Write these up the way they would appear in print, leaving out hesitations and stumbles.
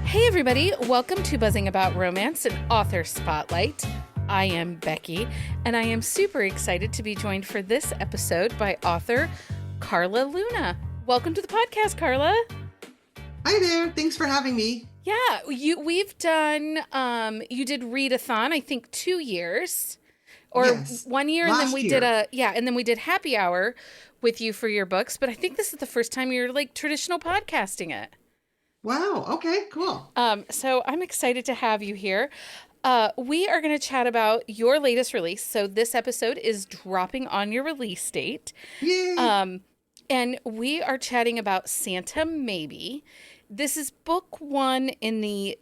Hey everybody, welcome to Buzzing About Romance, an author spotlight. I am Becky, and I am super excited to be joined for this episode by author Carla Luna. Welcome to the podcast, Carla. Hi there. Thanks for having me. Yeah, we've done, you did readathon, I think 2 years, or Yes. 1 year, and then Last we year. did happy hour with you for your books, but I think this is the first time you're like traditional podcasting it. Wow. Okay, cool. So I'm excited to have you here. We are going to chat about your latest release. So this episode is dropping on your release date. Yay. And we are chatting about Santa Maybe. This is book one in the,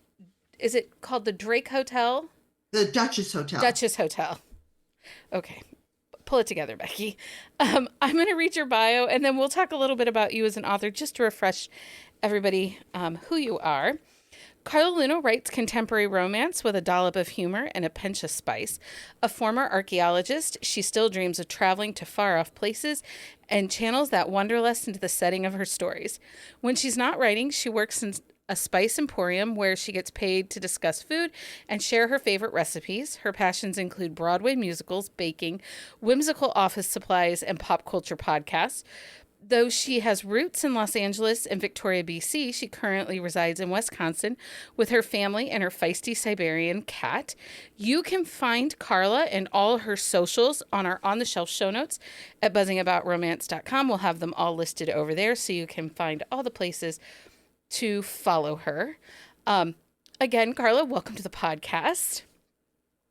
is it called the Drake Hotel? The Duchess Hotel. Duchess Hotel. Okay. Pull it together, Becky. I'm going to read your bio, and then we'll talk a little bit about you as an author just to refresh everybody who you are. Carla Luna writes contemporary romance with a dollop of humor and a pinch of spice. A former archaeologist, she still dreams of traveling to far-off places and channels that wanderlust into the setting of her stories. When she's not writing, she works in a spice emporium where she gets paid to discuss food and share her favorite recipes. Her passions include Broadway musicals, baking, whimsical office supplies, and pop culture podcasts. Though she has roots in Los Angeles and Victoria, BC, she currently resides in Wisconsin with her family and her feisty Siberian cat. You can find Carla and all her socials on our On the Shelf show notes at buzzingaboutromance.com. We'll have them all listed over there so you can find all the places to follow her. Again, Carla, welcome to the podcast.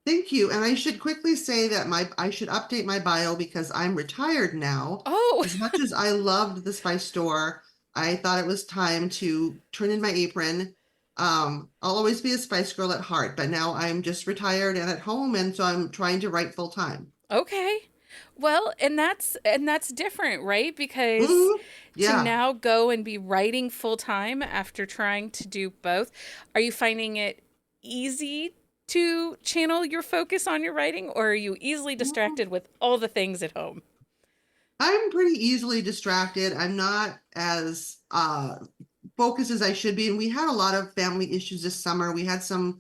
Thank you. And I should quickly say that I should update my bio because I'm retired now. Oh, As much as I loved the spice store, I thought it was time to turn in my apron. I'll always be a spice girl at heart, but now I'm just retired and at home, and so I'm trying to write full time. okay. Well, and that's different, right? Because Mhm. to Yeah. now go and be writing full time after trying to do both, are you finding it easy to channel your focus on your writing, or are you easily distracted with all the things at home? I'm pretty easily distracted. I'm not as focused as I should be. And we had a lot of family issues this summer. We had some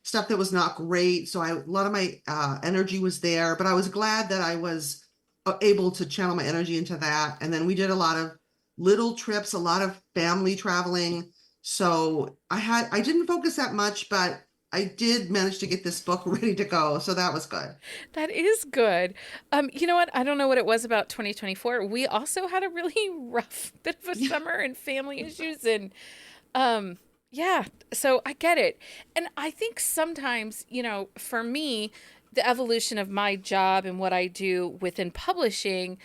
stuff that was not great. So a lot of my energy was there, but I was glad that I was able to channel my energy into that. And then we did a lot of little trips, a lot of family traveling. So I didn't focus that much, but I did manage to get this book ready to go. So that was good. That is good. You know what? I don't know what it was about 2024. We also had a really rough bit of a summer and family issues, and yeah, so I get it. And I think sometimes, for me, the evolution of my job and what I do within publishing,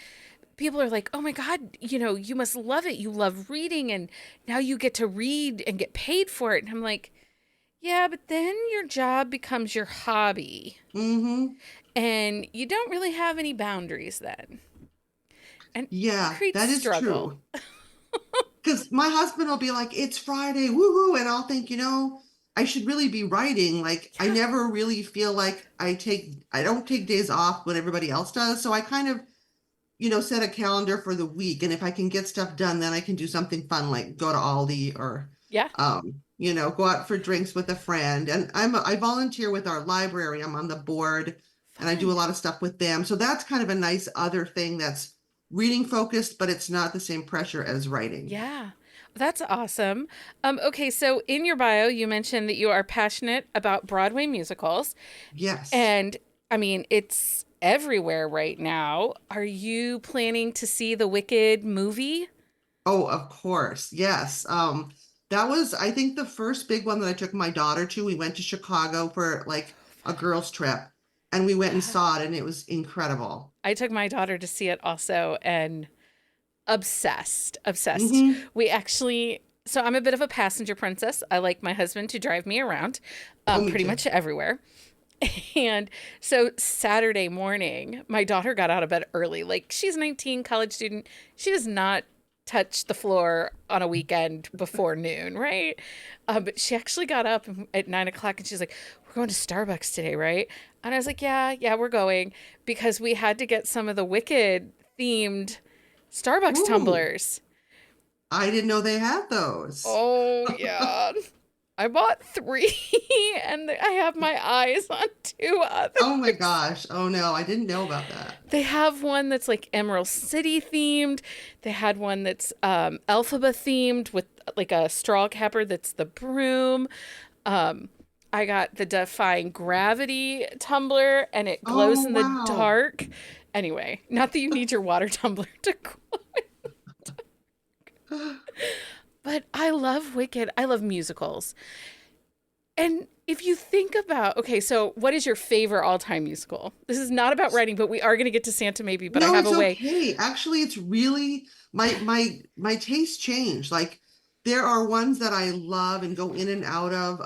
people are like, oh my God, you must love it. You love reading, and now you get to read and get paid for it. And I'm like, yeah, but then your job becomes your hobby, Mm-hmm. and you don't really have any boundaries then. And it Yeah, creates that is struggle. true. Because my husband will be like, it's Friday, woohoo. And I'll think, I should really be writing. Like, I Yeah. never really feel like I don't take days off when everybody else does. So I kind of, set a calendar for the week. And if I can get stuff done, then I can do something fun, like go to Aldi or, Yeah. go out for drinks with a friend. And I volunteer with our library. I'm on the board and I do a Fun. lot of stuff with them. So that's kind of a nice other thing that's reading focused, but it's not the same pressure as writing. Yeah. That's awesome. Okay, so in your bio, you mentioned that you are passionate about Broadway musicals. Yes. And I mean, it's everywhere right now. Are you planning to see the Wicked movie? Oh, of course. Yes. That was, I think, the first big one that I took my daughter to. We went to Chicago for like a girls' trip and we went and Yeah. saw it and it was incredible. I took my daughter to see it also, and obsessed, obsessed. Hmm. We actually, so I'm a bit of a passenger princess. I like my husband to drive me around Oh, me pretty too. much everywhere. And so Saturday morning, my daughter got out of bed early. Like, she's 19, college student. She does not touch the floor on a weekend before noon, right? But she actually got up at 9 o'clock and she's like, we're going to Starbucks today, right? And I was like, yeah, we're going, because we had to get some of the Wicked themed Starbucks Ooh, tumblers. I didn't know they had those. Oh, yeah. I bought three and I have my eyes on two Oh my others. gosh. Oh no, I didn't know about that. They have one that's like Emerald City themed. They had one that's Elphaba themed with like a straw capper that's the broom. Um, I got the Defying Gravity tumbler and it glows Oh in the wow. dark. Anyway, not that you need your water tumbler to glow, but I love Wicked. I love musicals. And if you think about, okay, so what is your favorite all time musical? This is not about writing, but we are going to get to Santa maybe, but I No, have a it's way. okay. Actually, it's really my taste change. Like there are ones that I love and go in and out of.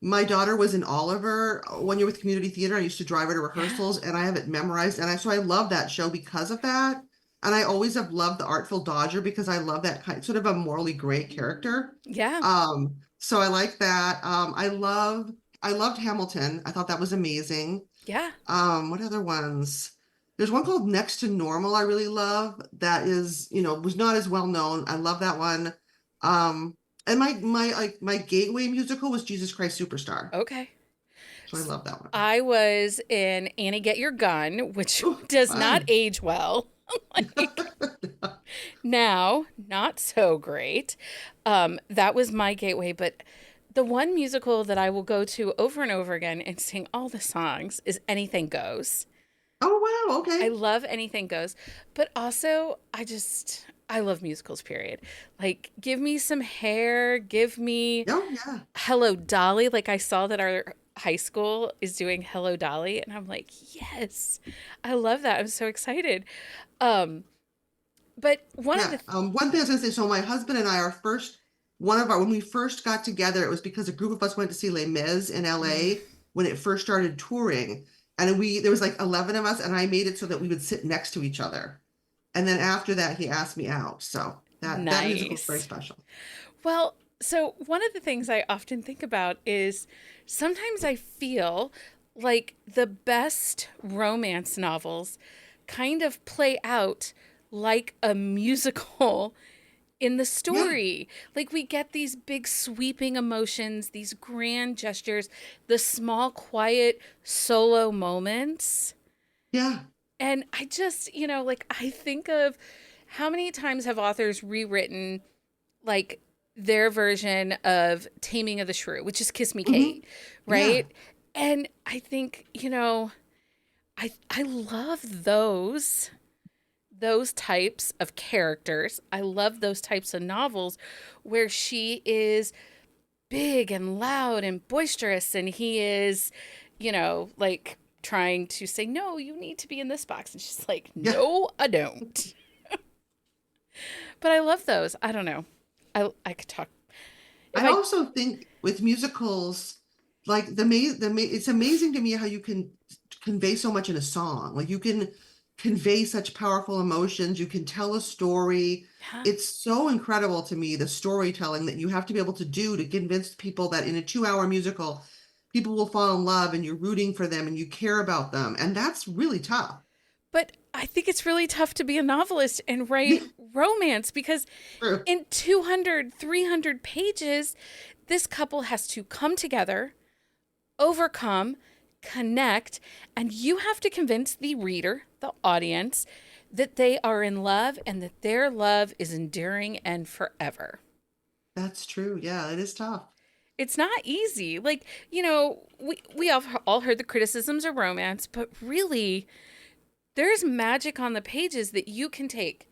My daughter was in Oliver 1 year with community theater. I used to drive her to Yeah. rehearsals and I have it memorized. And so I love that show because of that. And I always have loved the Artful Dodger because I love that kind sort of a morally gray character. Yeah. So I like that. I loved Hamilton. I thought that was amazing. Yeah. What other ones? There's one called Next to Normal I really love that is, was not as well known. I love that one. And my gateway musical was Jesus Christ Superstar. Okay. So I love that one. I was in Annie Get Your Gun, which Oh, does not fun. age well. Like now, not so great. That was my gateway, but the one musical that I will go to over and over again and sing all the songs is Anything Goes. Oh wow, I okay. love Anything Goes, but also I love musicals, period. Like give me some Hair, give me Oh yeah. Hello Dolly. Like I saw that our high school is doing Hello Dolly and I'm like, "Yes. I love that. I'm so excited." Um but one of Yeah. the One thing I was gonna say, so my husband and I, when we first got together, it was because a group of us went to see Les Mis in Mm, LA when it first started touring. And there was like 11 of us, and I made it so that we would sit next to each other. And then after that, he asked me out. So that musical is very nice. special. Well, so one of the things I often think about is sometimes I feel like the best romance novels kind of play out like a musical in the Yeah, story. Like we get these big sweeping emotions, these grand gestures, the small quiet solo moments. yeah. And like I think of how many times have authors rewritten like their version of Taming of the Shrew, which is Kiss Me Hmm. Kate, Yeah, right? And I think, I love those types of characters. I love those types of novels where she is big and loud and boisterous and he is, like trying to say, "No, you need to be in this box." And she's like, yeah. "No, I don't." But I love those. I don't know. I could talk if I I also think with musicals, like it's amazing to me how you can convey so much in a song. Like you can convey such powerful emotions. You can tell a story. yeah. It's so incredible to me, the storytelling that you have to be able to do to convince people that in a 2 hour musical, people will fall in love and you're rooting for them and you care about them. And that's really tough. But I think it's really tough to be a novelist and write Yeah, romance because true. in 200, 300 pages, this couple has to come together, overcome, connect, and you have to convince the reader, the audience, that they are in love and that their love is enduring and forever. That's true. Yeah, it is tough. It's not easy. Like, we all heard the criticisms of romance, but really, there's magic on the pages that you can take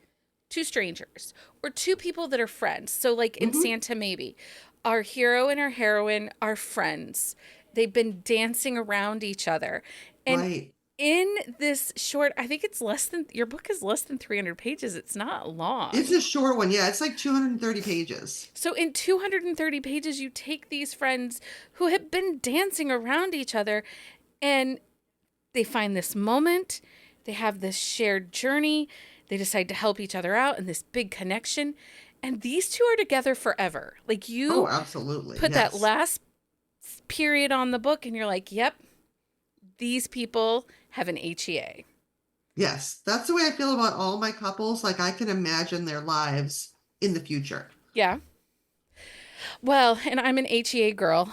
two strangers or two people that are friends. So, like in Hmm. Santa, maybe our hero and our heroine are friends. They've been dancing around each other. And Right. in this short, I think your book is less than 300 pages. It's not It's long. a short one. Yeah, it's like 230 pages. So, in 230 pages, you take these friends who have been dancing around each other and they find this moment, they have this shared journey, they decide to help each other out and this big connection. And these two are together forever. Like Oh, you absolutely. put that Yes. last period on the book and you're like, yep, these people have an HEA. Yes. That's the way I feel about all my couples. Like I can imagine their lives in the future. Yeah. Well, and I'm an HEA girl.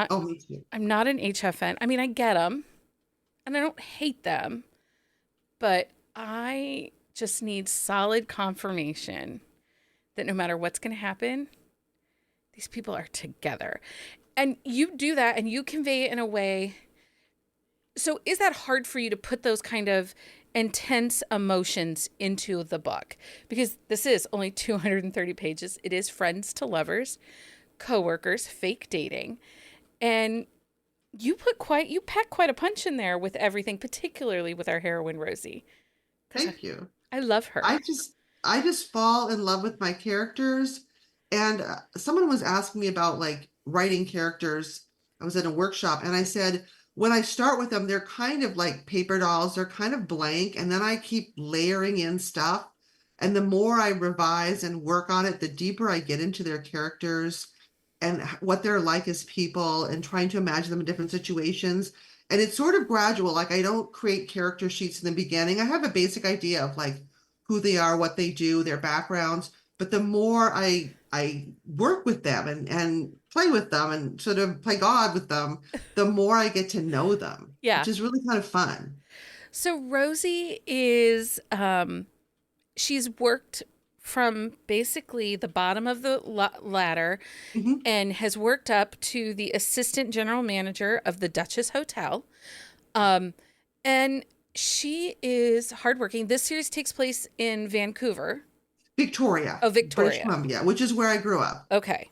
Oh, me too. I'm not an HFN. I mean, I get them and I don't hate them, but I just need solid confirmation that no matter what's going to happen, these people are together. And you do that and you convey it in a way. So is that hard for you to put those kind of intense emotions into the book? Because this is only 230 pages. It is friends to lovers, coworkers, fake dating. And you pack quite a punch in there with everything, particularly with our heroine Rosie. Because Thank you. I love her. I just I just fall in love with my characters. And someone was asking me about like writing characters. I was in a workshop and I said, when I start with them, they're kind of like paper dolls. They're kind of blank. And then I keep layering in stuff. And the more I revise and work on it, the deeper I get into their characters and what they're like as people and trying to imagine them in different situations. And it's sort of gradual. Like I don't create character sheets in the beginning. I have a basic idea of like who they are, what they do, their backgrounds. But the more I work with them and play with them and sort of play God with them, the more I get to know them, Yeah. which is really kind of fun. So Rosie is she's worked from basically the bottom of the ladder Hmm. and has worked up to the assistant general manager of the Duchess Hotel. Um, and she is hardworking. This series takes place in Vancouver. Victoria, Oh, British Victoria. Columbia, which is where I grew up. Okay.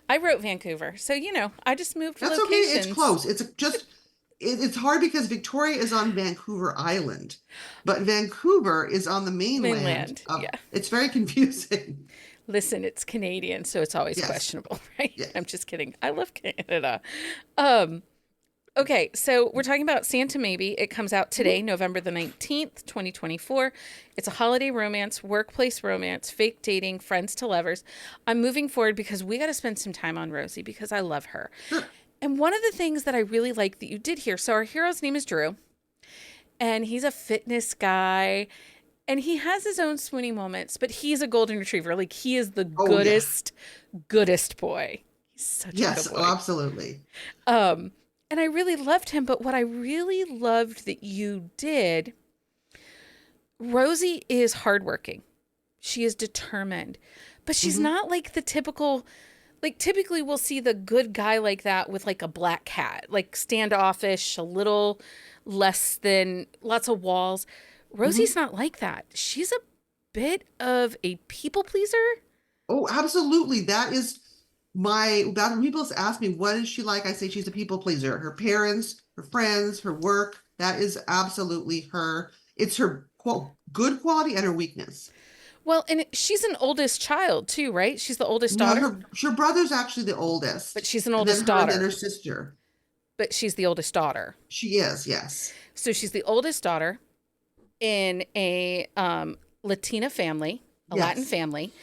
I wrote Vancouver. So, I just moved That's okay. It's locations. close. It's hard because Victoria is on Vancouver Island, but Vancouver is on the mainland. Mainland. Yeah. It's very confusing. Listen, it's Canadian, so it's always Yes. questionable, right? Yes. I'm just kidding. I love Canada. Um, okay, so we're talking about Santa Maybe. It comes out today, Mhm. November the 19th, 2024. It's a holiday romance, workplace romance, fake dating, friends to lovers. I'm moving forward because we got to spend some time on Rosie because I love her. Sure. And one of the things that I really like that you did here, so our hero's name is Drew, and he's a fitness guy, and he has his own swoony moments, but he's a golden retriever. Like he is the Oh yeah. goodest boy. He's such a good Yes, boy. absolutely. Um, and I really loved him, but what I really loved that you did, Rosie is hardworking. She is determined, but she's Hmm. not like the typical, like typically we'll see the good guy like that with like a black cat, like standoffish, a little less than lots of walls. Rosie's Hmm. not like that. She's a bit of a people pleaser. Oh, absolutely. That is that when people ask me what is she like, I say she's a people pleaser. Her parents, her friends, her work, that is absolutely her. It's her good quality and her weakness. Well, and she's an oldest child too, right? She's the oldest No, daughter, her brother's actually the but oldest, she's an and then oldest her and then daughter, her sister. but she's the oldest daughter. She is, yes. So she's the oldest daughter in a Latina family, a Latin Yes. family,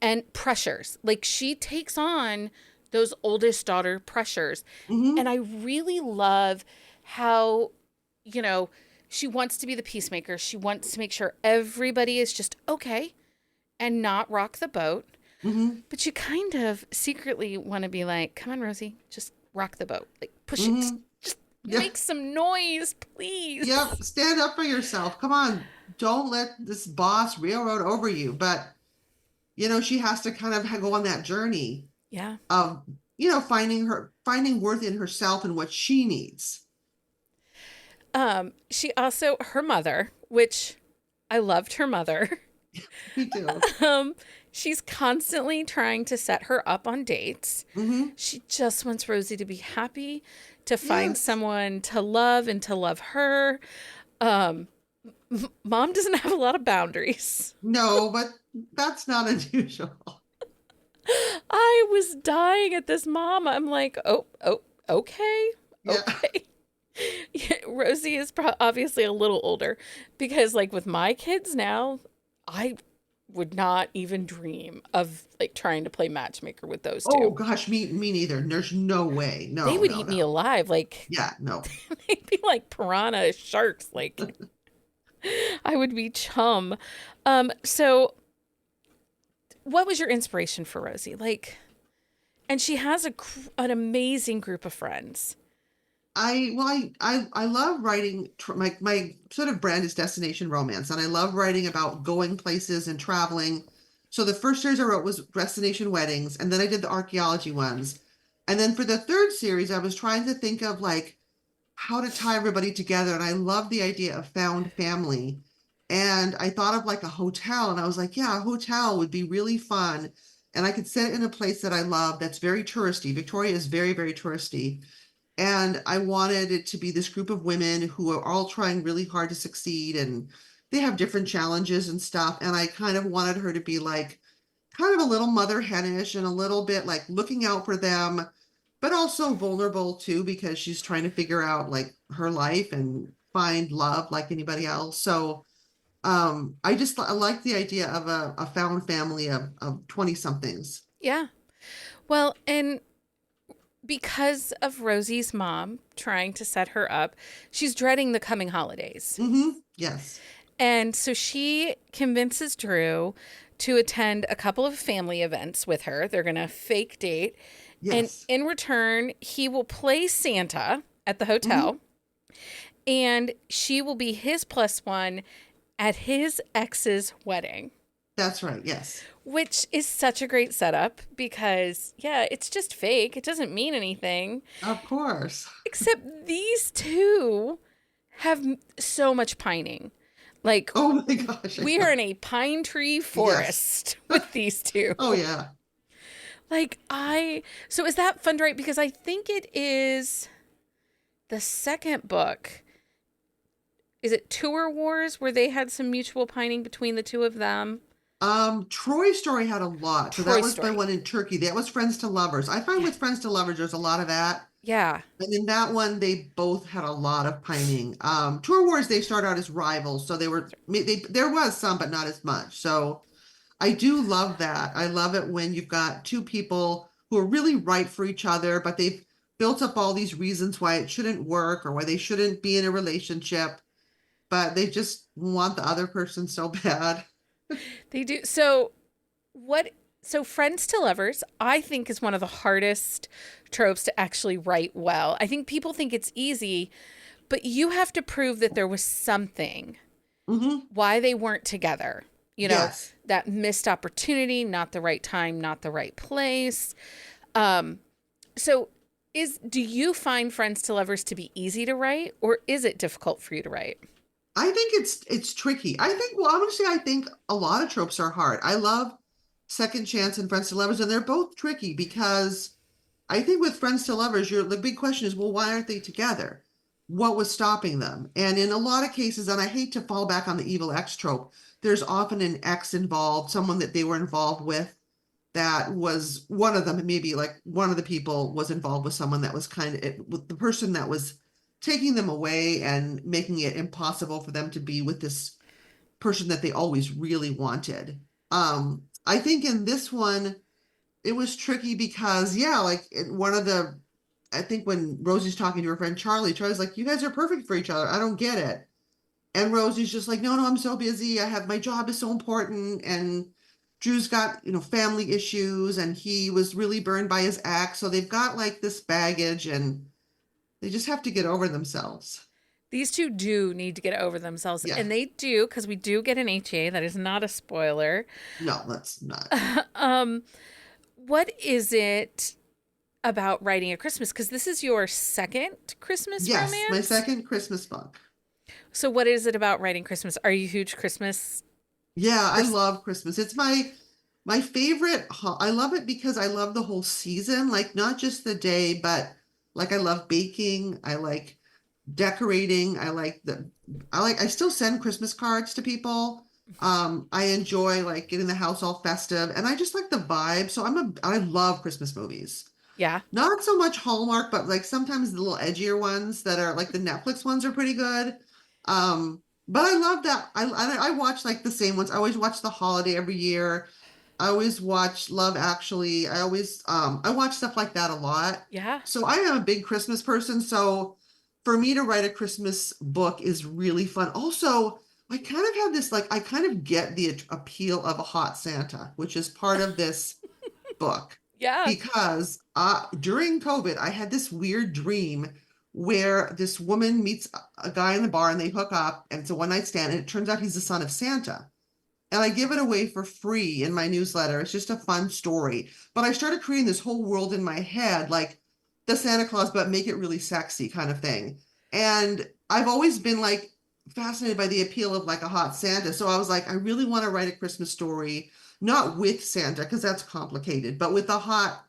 and pressures. Like she takes on those oldest daughter pressures. And Hmm. I really love how, you know, she wants to be the peacemaker. She wants to make sure everybody is just okay and not rock the boat. Hmm. But you kind of secretly want to be like, come on, Rosie, just rock the boat. Like push it. Hmm. Just Yeah. make some noise, please. Yep. Stand up for yourself. Come on. Don't let this boss railroad over you. But she has to kind of go on that journey Yeah. of, finding worth in herself and what she needs. She also, her mother, which I loved her mother. Me too. Um, she's constantly trying to set her up on dates. Hmm. She just wants Rosie to be happy, to find Yes. someone to love and to love her. Um, Mom doesn't have a lot of boundaries. No, but that's not unusual. I was dying at this mom. I'm like, oh, okay, Yeah. okay. Yeah, Rosie is obviously a little older because, like, with my kids now, I would not even dream of like trying to play matchmaker with those Oh two. gosh, me neither. There's no way. They No, would no, eat me no. alive. Like, Yeah, no. they'd be like piranha sharks. Like, I would be chum. So what was your inspiration for Rosie? Like, And she has an amazing group of friends. I love writing. My sort of brand is destination romance, and I love writing about going places and traveling. So the first series I wrote was destination weddings, and then I did the archaeology ones. And then for the third series, I was trying to think of like how to tie everybody together. And I love the idea of found family. And I thought of like a hotel, and I was like, yeah, a hotel would be really fun. And I could set it in a place that I love that's very touristy. Victoria is very, very touristy. And I wanted it to be this group of women who are all trying really hard to succeed, and they have different challenges and stuff. And I kind of wanted her to be like kind of a little mother henish and a little bit like looking out for them, but also vulnerable too, because she's trying to figure out like her life and find love like anybody else. So I like the idea of a found family of 20 somethings. Yeah. Well, and because of Rosie's mom trying to set her up, she's dreading the coming holidays. Yes. And so she convinces Drew to attend a couple of family events with her. They're going to fake date. And Yes. in return, he will play Santa at the hmm hotel, and she will be his plus one at his ex's wedding, That's right. Yes. which is such a great setup because, yeah, it's just fake. It doesn't mean anything, Of course. except these two have so much pining. Like, Oh my gosh. I we know. are in a pine tree Yes. forest with these two. Oh yeah. Like, so is that fun to write? Because I think it is the second book. Is it Tour Wars where they had some mutual pining between the two of them? Troy Story had a lot. So that Toy was my Story. one in Turkey. That was Friends to Lovers. I find Yeah. with Friends to Lovers, there's a lot of that. Yeah. And in that one, they both had a lot of pining. Tour Wars, they start out as rivals, so there was some, but not as much. So I do love that. I love it when you've got two people who are really right for each other, but they've built up all these reasons why it shouldn't work or why they shouldn't be in a relationship, but they just want the other person so bad. They do. What so Friends to Lovers, I think is one of the hardest tropes to actually write well. I think people think it's easy, but you have to prove that there was something why they weren't together. You know, Yes. that missed opportunity, not the right time, not the right place. Um, so do you find Friends to Lovers to be easy to write, or is it difficult for you to write? I think it's tricky. I think, well, honestly, I think a lot of tropes are hard. I love Second Chance and Friends to Lovers, and they're both tricky because I think with Friends to Lovers, the big question is, well, why aren't they together? What was stopping them? And in a lot of cases, and I hate to fall back on the evil ex trope, there's often an ex involved, someone that they were involved with that was one of them. Maybe like one of the people was involved with someone that was kind of with the person that was taking them away and making it impossible for them to be with this person that they always really wanted. I think in this one, it was tricky because, yeah, like one of the, I think when Rosie's talking to her friend Charlie, Charlie's like, you guys are perfect for each other. I don't get it. And Rosie's just like, no, no, I'm so busy. My job is so important. And Drew's got, family issues and he was really burned by his ex. So they've got like this baggage and they just have to get over themselves. These two do need to get over themselves, Yeah. and they do because we do get an HA. That is not a spoiler. No, that's not. um, what is it about writing a Christmas? Because this is your second Christmas Yes, my romance. second Christmas book. So, what is it about writing Christmas? Are you a huge Christmas Yeah, I person? love Christmas. It's my favorite. I love it because I love the whole season, like not just the day, but like I love baking. I like decorating. I still send Christmas cards to people. I enjoy like getting the house all festive and I just like the vibe. So I love Christmas movies. Yeah. Not so much Hallmark, but like sometimes the little edgier ones that are like the Netflix ones are pretty good. But I love that. I watch like the same ones. I always watch The Holiday every year. I always watch Love Actually. I watch stuff like that a lot. Yeah. So I am a big Christmas person. So for me to write a Christmas book is really fun. Also, I kind of have this like I kind of get the appeal of a hot Santa, which is part of this book. Yeah. because during COVID, I had this weird dream where this woman meets a guy in the bar and they hook up, and it's a one night stand, and it turns out he's the son of Santa. And I give it away for free in my newsletter. It's just a fun story. But I started creating this whole world in my head, like the Santa Claus, but make it really sexy kind of thing. And I've always been like fascinated by the appeal of like a hot Santa. So I was like, I really want to write a Christmas story, not with Santa, because that's complicated, but with a hot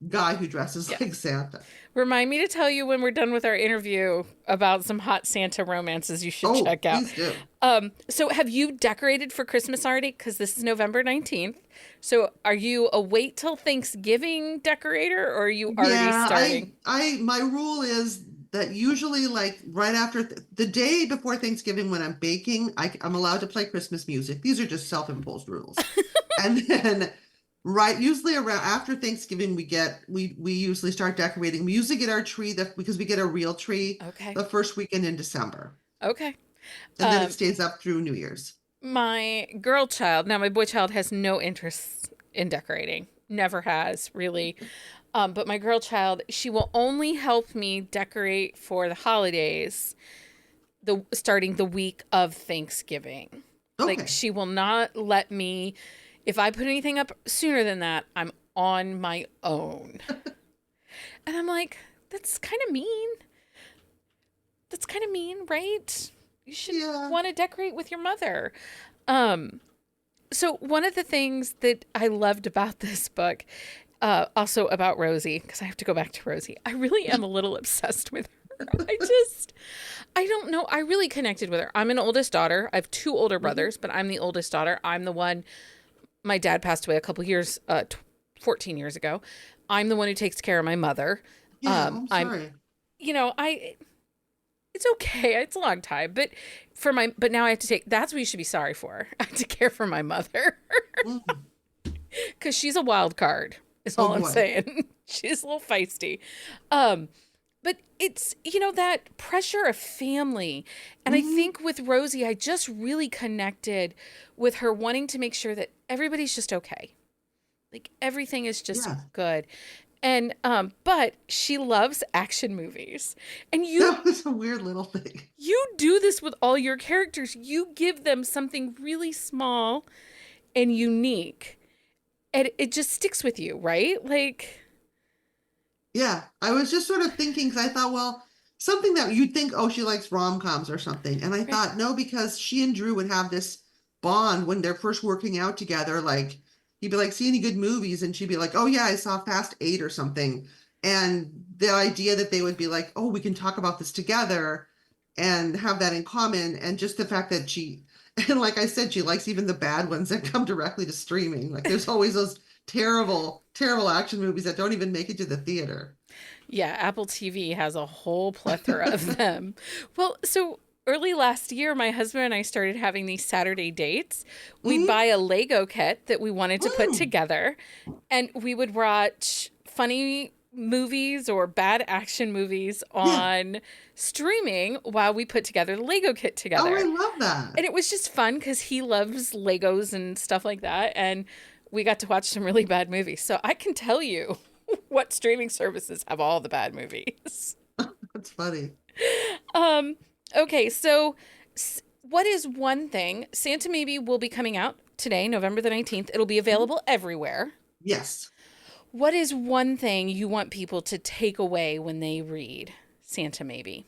guy who dresses Yeah. like Santa. Remind me to tell you when we're done with our interview about some hot Santa romances you should Oh, check out. please do. So have you decorated for Christmas already? Because this is November 19th. So are you a wait till Thanksgiving decorator or are you already Yeah, starting? my rule is that usually like right after the day before Thanksgiving when I'm baking, I'm allowed to play Christmas music. These are just self-imposed rules. And then right usually around after Thanksgiving we usually start decorating. We usually get our tree because we get a real tree Okay. the first weekend in December. Okay. And then it Um, stays up through New Year's. my girl child, now my boy child has no interest in decorating. Never has, really. But my girl child, she will only help me decorate for the holidays, the starting the week of Thanksgiving. Like Okay. she will not let me if I put anything up sooner than that, I'm on my own. And I'm like, that's kind of mean. That's kind of mean, right? You should Yeah. want to decorate with your mother. Um so one of the things that I loved about this book, also about Rosie, because I have to go back to Rosie. I really am a little obsessed with her. I don't know. I really connected with her. I'm an oldest daughter. I have two older Mhm. brothers, but I'm the oldest daughter. I'm the one. My dad passed away a couple years, 14 years ago. I'm the one who takes care of my mother. Yeah, I'm I'm, sorry. I. It's okay. It's a long time, but but now I have to take. That's what you should be sorry for. I have to care for my mother Mm. because she's a wild card. Is Oh all I'm boy. saying. She's a little feisty. Um, but it's, that pressure of family. And I Hmm. think with Rosie, I just really connected with her wanting to make sure that everybody's just okay. Like everything is just Yeah. good. And but she loves action movies. And That was a weird little thing. you do this with all your characters. You give them something really small and unique. And it just sticks with you, right? Like, Yeah, I was just sort of thinking because I thought, well, something that you'd think, oh, she likes rom-coms or something. And I right. thought, no, because she and Drew would have this bond when they're first working out together. Like, he'd be like, see any good movies? And she'd be like, oh, yeah, I saw Fast Eight or something. And the idea that they would be like, oh, we can talk about this together and have that in common. And just the fact that and like I said, she likes even the bad ones that come directly to streaming. Like, there's always those terrible, terrible action movies that don't even make it to the theater. Yeah, Apple TV has a whole plethora of them. Well, so early last year, my husband and I started having these Saturday dates. We'd Mhm. buy a Lego kit that we wanted to put Mm. together, and we would watch funny movies or bad action movies Yeah. on streaming while we put together the Lego kit Oh, I together. love that. And it was just fun because he loves Legos and stuff like that. And we got to watch some really bad movies. So I can tell you what streaming services have all the bad movies. That's funny. Um, okay, so what is one thing? Santa Maybe will be coming out today, November the 19th. It'll be Mhm. available everywhere. Yes. What is one thing you want people to take away when they read Santa Maybe?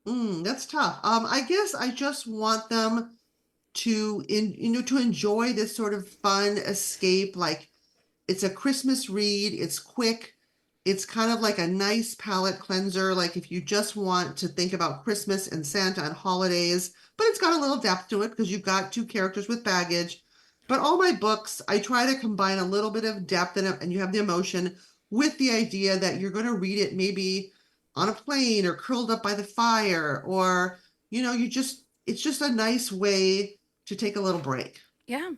That's tough. I guess I just want them to enjoy this sort of fun escape. Like it's a Christmas read, it's quick, it's kind of like a nice palate cleanser. Like if you just want to think about Christmas and Santa and holidays, but it's got a little depth to it because you've got two characters with baggage. But all my books, I try to combine a little bit of depth in it, and you have the emotion with the idea that you're going to read it maybe on a plane or curled up by the fire, or it's just a nice way to take a little break. Yeah.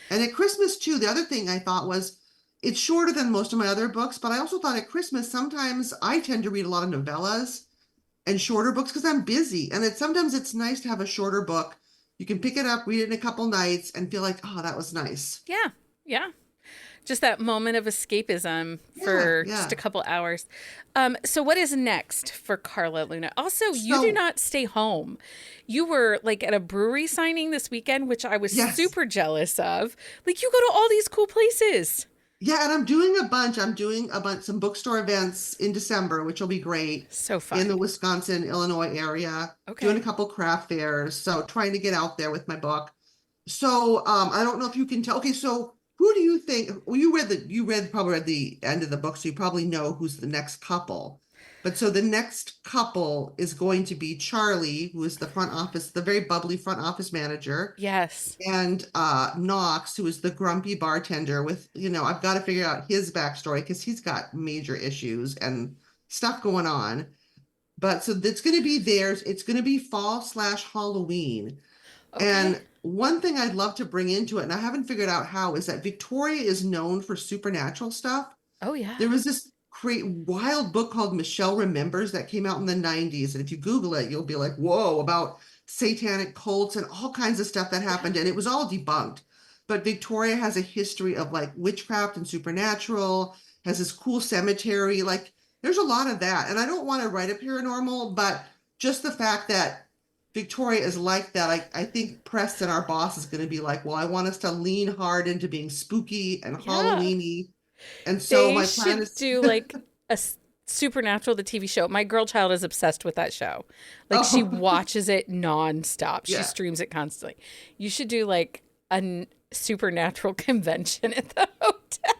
And at Christmas too, the other thing I thought was it's shorter than most of my other books, but I also thought at Christmas sometimes I tend to read a lot of novellas and shorter books because I'm busy. And sometimes it's nice to have a shorter book. You can pick it up, read it in a couple nights, and feel like, oh, that was nice. Yeah. Yeah. Just that moment of escapism Yeah, for just yeah. a couple hours. So what is next for Carla Luna? Also, you do So not stay home. You were like at a brewery signing this weekend, which I was yes. super jealous of. Like you go to all these cool places. Yeah, and I'm doing a bunch. I'm doing a bunch, some bookstore events in December, which will be great So in the fun. Wisconsin, Illinois area, doing a Okay. couple craft fairs. So trying to get out there with my book. So I don't know if you can tell. Okay, so who do you think? Well, probably read the end of the book, so you probably know who's the next couple. But so the next couple is going to be Charlie, who is the front office, the very bubbly front office manager, Yes. and Knox, who is the grumpy bartender with, I've got to figure out his backstory because he's got major issues and stuff going on. But so it's going to be theirs. It's going to be fall/Halloween. Okay. And one thing I'd love to bring into it, and I haven't figured out how, is that Victoria is known for supernatural stuff. Oh yeah. There was this great wild book called Michelle Remembers that came out in the 90s. And if you Google it, you'll be like, whoa, about satanic cults and all kinds of stuff that Yeah. happened. And it was all debunked. But Victoria has a history of like witchcraft and supernatural, has this cool cemetery. Like there's a lot of that. And I don't want to write a paranormal, but just the fact that Victoria is like that, I think Preston, our boss, is going to be like, well, I want us to lean hard into being spooky and Yeah. Halloweeny. And so They my plan should is, do like Supernatural, the TV show. My girl child is obsessed with that show. Like she oh, watches it nonstop. She yeah, streams it constantly. You should do like supernatural convention at the hotel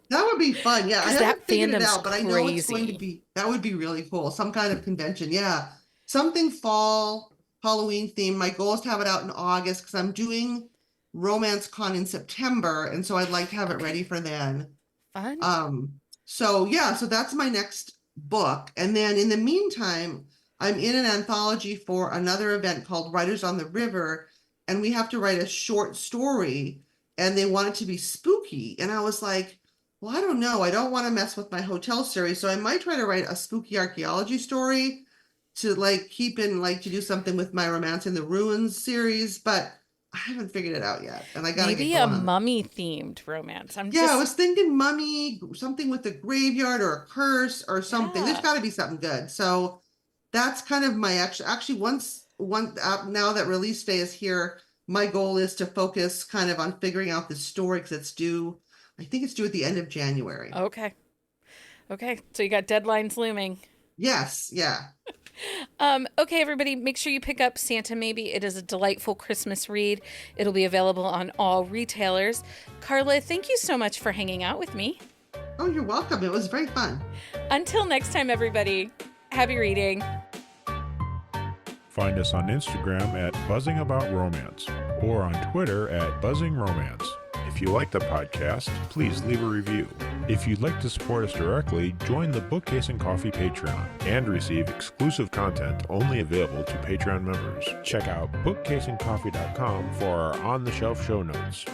that would be fun. Yeah, I because haven't that figured it fandom's out, but I know it's going to crazy. be, that would be really cool. Some kind of convention. Yeah. Something fall, Halloween theme. My goal is to have it out in August because I'm doing Romance Con in September. And so I'd like to have it ready Okay, for then. fun. Um, so yeah, so that's my next book. And then in the meantime, I'm in an anthology for another event called Writers on the River, and we have to write a short story, and they want it to be spooky. And I was like, well, I don't know. I don't want to mess with my hotel series, so I might try to write a spooky archaeology story to like keep in like to do something with my Romance in the Ruins series, but I haven't figured it out yet, and I got to get Maybe a going on that. mummy themed romance. I'm Yeah, I just, was thinking mummy, something with a graveyard or a curse or something. There's yeah, got to be something good. So that's kind of my actually once one now that release day is here, my goal is to focus kind of on figuring out this story because it's due. I think it's due at the end of January. okay. Okay, so you got deadlines looming. Yes, yeah. Okay, everybody, make sure you pick up Santa Maybe. It is a delightful Christmas read. It'll be available on all retailers. Carla, thank you so much for hanging out with me. Oh, you're welcome. It was very fun. Until next time, everybody, happy reading. Find us on Instagram at Buzzing About Romance or on Twitter at Buzzing Romance. If you like the podcast, please leave a review. If you'd like to support us directly, join the Bookcase and Coffee Patreon and receive exclusive content only available to Patreon members. Check out bookcaseandcoffee.com for our on-the-shelf show notes.